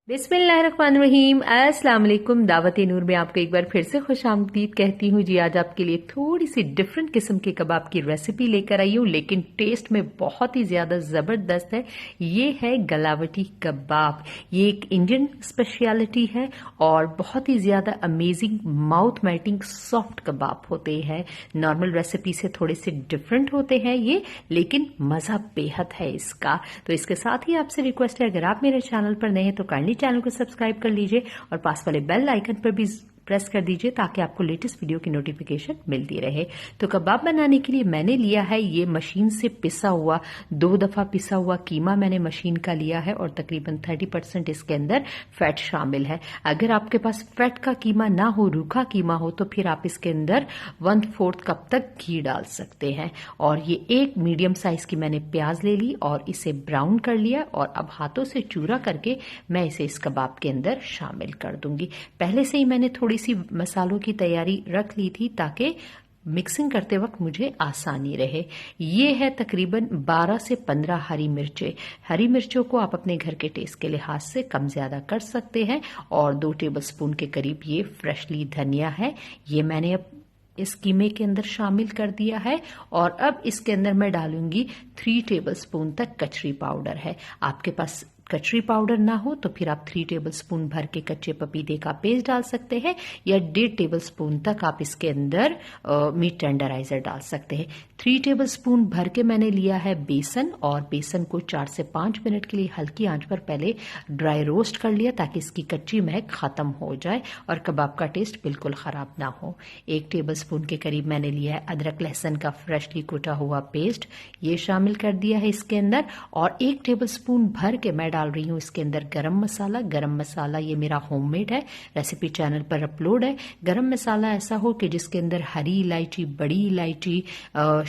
बिस्मिल्लाहिर्रहमानिर्रहीम। अस्सलाम वालेकुम। दावत नूर में आपको एक बार फिर से खुशामदीद कहती हूँ जी। आज आपके लिए थोड़ी सी डिफरेंट किस्म के कबाब की रेसिपी लेकर आई हूँ, लेकिन टेस्ट में बहुत ही ज्यादा जबरदस्त है। ये है गलावटी कबाब। ये एक इंडियन स्पेशलिटी है और बहुत ही ज्यादा अमेजिंग माउथ मेल्टिंग सॉफ्ट कबाब होते हैं। नॉर्मल रेसिपी से थोड़े से डिफरेंट होते हैं ये, लेकिन मजा बेहद है इसका। तो इसके साथ ही आपसे रिक्वेस्ट है, अगर आप मेरे चैनल पर नए हैं तो काइंडली चैनल को सब्सक्राइब कर लीजिए और पास वाले बेल आइकन पर भी प्रेस कर दीजिए ताकि आपको लेटेस्ट वीडियो की नोटिफिकेशन मिलती रहे। तो कबाब बनाने के लिए मैंने लिया है ये मशीन से पिसा हुआ, 2 दफा पिसा हुआ कीमा मैंने मशीन का लिया है और तकरीबन 30% इसके अंदर फैट शामिल है। अगर आपके पास फैट का कीमा ना हो, रूखा कीमा हो, तो फिर आप इसके अंदर 1/4 कप तक घी डाल सकते हैं। और ये एक मीडियम साइज की मैंने प्याज ले ली और इसे ब्राउन कर लिया और अब हाथों से चूरा करके मैं इसे इस कबाब के अंदर शामिल कर दूंगी। पहले से ही मैंने थोड़ी सी मसालों की तैयारी रख ली थी ताकि मिक्सिंग करते वक्त मुझे आसानी रहे। ये है तकरीबन 12 से 15 हरी मिर्चें। हरी मिर्चों को आप अपने घर के टेस्ट के लिहाज से कम ज्यादा कर सकते हैं। और 2 टेबलस्पून के करीब ये फ्रेशली धनिया है, ये मैंने अब इस कीमे के अंदर शामिल कर दिया है। और अब इसके अंदर मैं डालूंगी 3 टेबलस्पून तक कचरी पाउडर है। आपके पास कचरी पाउडर ना हो तो फिर आप 3 टेबलस्पून भर के कच्चे पपीते का पेस्ट डाल सकते हैं या 1.5 टेबलस्पून तक आप इसके अंदर मीट टेंडराइजर डाल सकते हैं। 3 टेबलस्पून भर के मैंने लिया है बेसन और बेसन को 4 से 5 मिनट के लिए हल्की आंच पर पहले ड्राई रोस्ट कर लिया ताकि इसकी कच्ची महक खत्म हो जाए और कबाब का टेस्ट बिल्कुल खराब ना हो। 1 टेबलस्पून के करीब मैंने लिया है अदरक लहसुन का फ्रेशली कुटा हुआ पेस्ट, ये शामिल कर दिया है इसके अंदर। और 1 टेबलस्पून भर के मैं डाल रही हूं इसके अंदर गरम मसाला। गरम मसाला ये मेरा होममेड है, रेसिपी चैनल पर अपलोड है। गरम मसाला ऐसा हो कि जिसके अंदर हरी इलायची, बड़ी इलायची,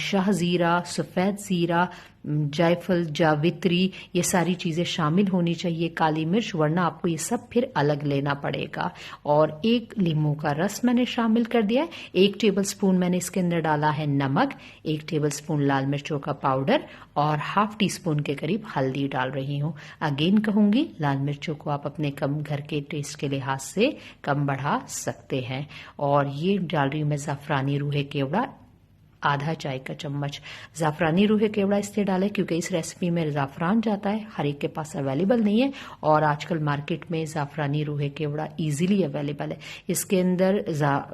शाह जीरा, सफेद जीरा, जायफल, जावित्री, ये सारी चीजें शामिल होनी चाहिए। काली मिर्च, वरना आपको ये सब फिर अलग लेना पड़ेगा। और 1 लीमू का रस मैंने शामिल कर दिया है। 1 टेबलस्पून मैंने इसके अंदर डाला है नमक, 1 टेबलस्पून लाल मिर्चों का पाउडर और ½ टीस्पून के करीब हल्दी डाल रही हूँ। अगेन कहूंगी, लाल मिर्चों को आप अपने कम घर के टेस्ट के लिहाज से कम बढ़ा सकते हैं। और ये डाल रही हूँ मैं जाफरानी रूहे केवड़ा, आधा चाय का चम्मच। जाफरानी रूहे केवड़ा इसलिए डालें क्योंकि इस रेसिपी में जाफरान जाता है, हर एक के पास अवेलेबल नहीं है और आजकल मार्केट में जाफरानी रूहे केवड़ा इजीली अवेलेबल है। इसके अंदर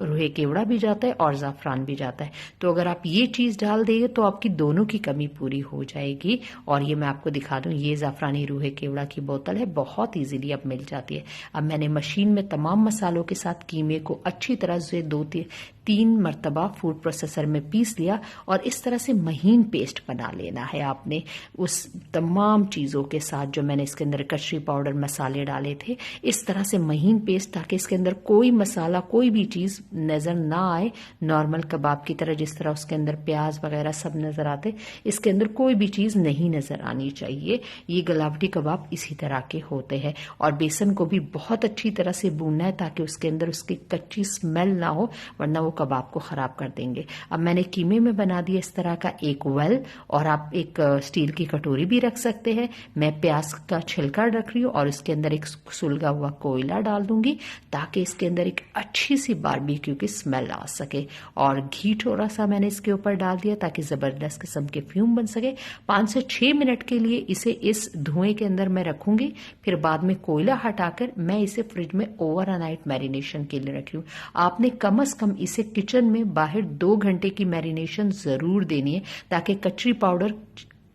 रूहे केवड़ा भी जाता है और जाफरान भी जाता है। तो अगर आप ये चीज डाल देंगे तो आपकी दोनों की कमी पूरी हो जाएगी। और ये मैं आपको दिखा दूं, ये जाफरानी रूहे केवड़ा की बोतल है, बहुत इजीली अब मिल जाती है। अब मैंने मशीन में तमाम मसालों के साथ कीमे को अच्छी तरह से 2-3 मरतबा फूड प्रोसेसर में पीस लिया और इस तरह से महीन पेस्ट बना लेना है आपने उस तमाम चीजों के साथ जो मैंने इसके अंदर कचरी पाउडर, मसाले डाले थे, इस तरह से महीन पेस्ट, ताकि इसके अंदर कोई मसाला, कोई भी चीज नजर ना आए। नॉर्मल कबाब की तरह जिस तरह उसके अंदर प्याज वगैरह सब नजर आते, इसके अंदर कोई भी चीज नहीं नजर आनी चाहिए। ये गलावटी कबाब इसी तरह के होते हैं। और बेसन को भी बहुत अच्छी तरह से भूनना है ताकि उसके अंदर उसकी कच्ची स्मेल ना हो, वरना वो कबाब को खराब कर देंगे। अब मैंने कीमे में बना दिया इस तरह का एक वेल, और आप एक स्टील की कटोरी भी रख सकते हैं। मैं प्याज का छिलका रख रही हूँ और इसके अंदर एक सुलगा हुआ कोयला डाल दूंगी ताकि इसके अंदर एक अच्छी सी बारबेक्यू की स्मेल आ सके। और घी थोड़ा सा मैंने इसके ऊपर डाल दिया ताकि जबरदस्त किस्म के फ्यूम बन सके। 5 से 6 मिनट के लिए इसे इस धुएं के अंदर मैं रखूंगी। फिर बाद में कोयला हटाकर मैं इसे फ्रिज में ओवरनाइट मैरिनेशन के लिए रखी हूँ। आपने कम से कम इसे किचन में बाहर 2 घंटे की मैरिनेशन जरूर देनी है ताकि कचरी पाउडर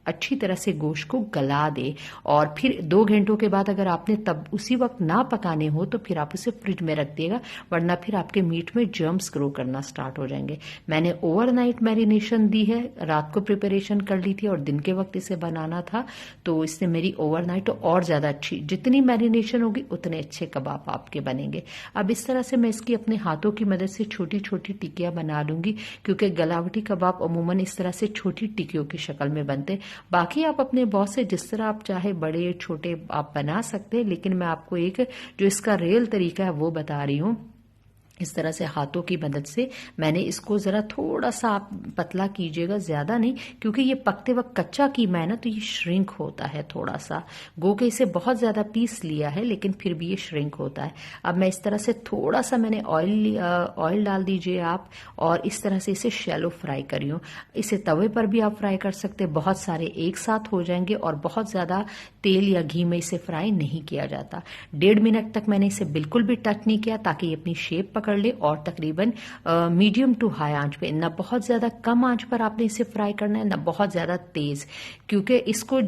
अच्छी तरह से गोश्त को गला दे। और फिर 2 घंटों के बाद अगर आपने तब उसी वक्त ना पकाने हो तो फिर आप उसे फ्रिज में रख दिएगा, वरना फिर आपके मीट में जर्म्स ग्रो करना स्टार्ट हो जाएंगे। मैंने ओवरनाइट मैरिनेशन दी है, रात को प्रिपरेशन कर ली थी और दिन के वक्त इसे बनाना था, तो इससे मेरी ओवरनाइट और ज्यादा अच्छी, जितनी मैरिनेशन होगी उतने अच्छे कबाब आपके बनेंगे। अब इस तरह से मैं इसकी अपने हाथों की मदद से छोटी छोटी टिक्कियां बना लूंगी, क्योंकि गलावटी कबाब अमूमन इस तरह से छोटी टिक्कियों की शक्ल में बनते। बाकी आप अपने बॉस से जिस तरह आप चाहे बड़े छोटे आप बना सकते हैं, लेकिन मैं आपको एक जो इसका रियल तरीका है वो बता रही हूँ। इस तरह से हाथों की मदद से मैंने इसको ज़रा थोड़ा सा आप पतला कीजिएगा, ज़्यादा नहीं, क्योंकि ये पकते वक्त कच्चा कीमा है ना, तो ये श्रिंक होता है थोड़ा सा। गो के इसे बहुत ज़्यादा पीस लिया है लेकिन फिर भी ये श्रिंक होता है। अब मैं इस तरह से थोड़ा सा मैंने ऑयल डाल दीजिए आप, और इस तरह से इसे शैलो फ्राई करियो। इसे तवे पर भी आप फ्राई कर सकते हैं, बहुत सारे एक साथ हो जाएंगे, और बहुत ज़्यादा तेल या घी में इसे फ्राई नहीं किया जाता। 1.5 मिनट तक मैंने इसे बिल्कुल भी टच नहीं किया ताकि ये अपनी शेप पकड़ ले, और तकरीबन मीडियम टू हाई आंच पे, ना बहुत ज़्यादा कम आंच पर आपने इसे फ्राई करना है, ना बहुत ज़्यादा तेज़, क्योंकि इसको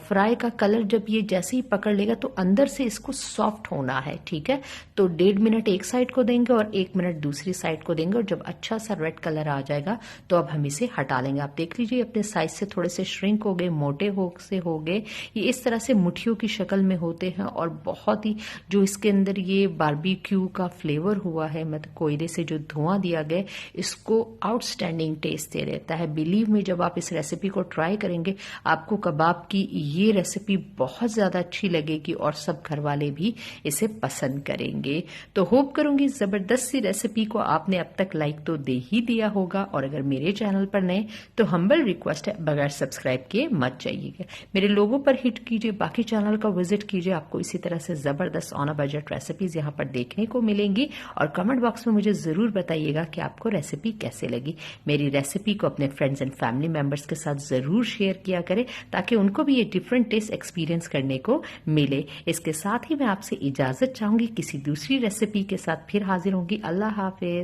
फ्राई का कलर जब ये जैसे ही पकड़ लेगा तो अंदर से इसको सॉफ्ट होना है, ठीक है। तो 1.5 मिनट एक साइड को देंगे और 1 मिनट दूसरी साइड को देंगे, और जब अच्छा सा रेड कलर आ जाएगा तो अब हम इसे हटा लेंगे। आप देख लीजिए अपने साइज से थोड़े से श्रिंक हो गए, मोटे हो गए। ये इस तरह से मुट्ठियों की शक्ल में होते हैं, और बहुत ही जो इसके अंदर ये बारबेक्यू का फ्लेवर हुआ है, मतलब कोयले से जो धुआं दिया गया, इसको आउटस्टैंडिंग टेस्ट दे देता है। बिलीव में जब आप इस रेसिपी को ट्राई करेंगे आपको कबाब की ये रेसिपी बहुत ज़्यादा अच्छी लगेगी, और सब घर वाले भी इसे पसंद करेंगे। तो होप करूंगी ज़बरदस्त सी रेसिपी को आपने अब तक लाइक तो दे ही दिया होगा, और अगर मेरे चैनल पर नए तो हम्बल रिक्वेस्ट है, बगैर सब्सक्राइब किए मत जाइएगा। मेरे लोगों पर हिट कीजिए, बाकी चैनल का विजिट कीजिए, आपको इसी तरह से ज़बरदस्त ऑन अ बजट रेसिपीज़ यहाँ पर देखने को मिलेंगी। और कमेंट बॉक्स में मुझे ज़रूर बताइएगा कि आपको रेसिपी कैसे लगी। मेरी रेसिपी को अपने फ्रेंड्स एंड फैमिली मेंबर्स के साथ ज़रूर शेयर किया करें, ताकि उनको भी ये डिफरेंट टेस्ट एक्सपीरियंस करने को मिले। इसके साथ ही मैं आपसे इजाज़त चाहूँगी, किसी दूसरी रेसिपी के साथ फिर हाजिर होंगी। अल्लाह हाफिज।